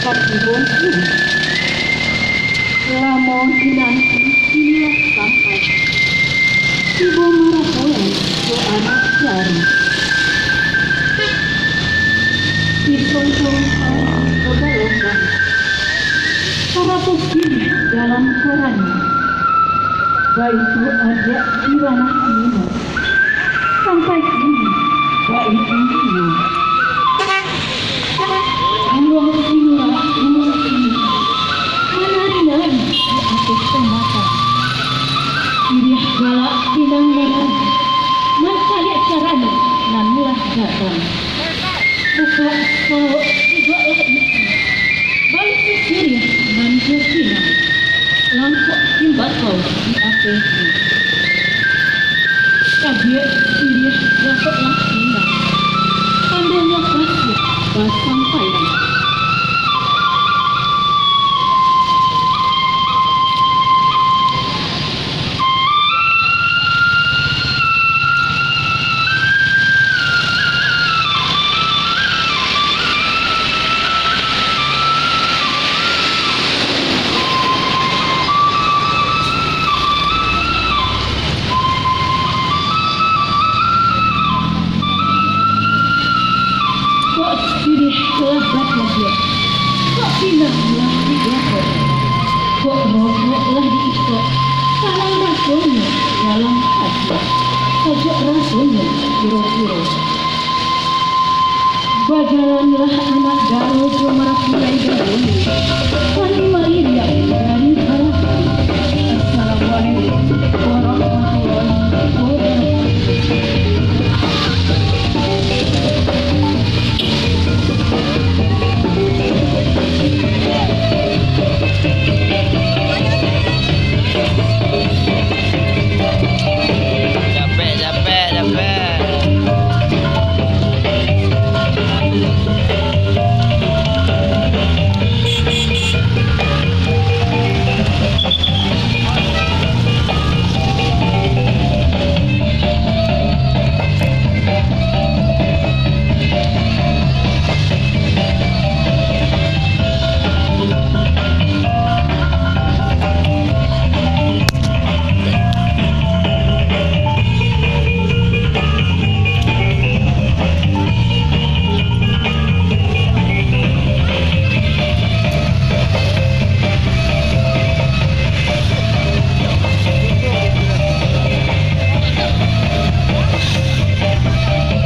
Katibon ini lamun dinanti inilah sampai ibu marapolan ke anak jari disontohkan kebalongan para posisi dalam caranya baitu ada di ranah ini sampai kini baitu ini Allah inilah umur ini menari-nari di atas tembakau pilih galak bidang merah mencari caranya namulah datang buka kalau tidaklah itu balik sisirnya banjir pinang langsung timbakau di atas kaget pilih gakotlah pinang tandanya kasih bersampaian dalam hati pojok rasanya kiro-kiro bajalanlah anak garo jomara pilai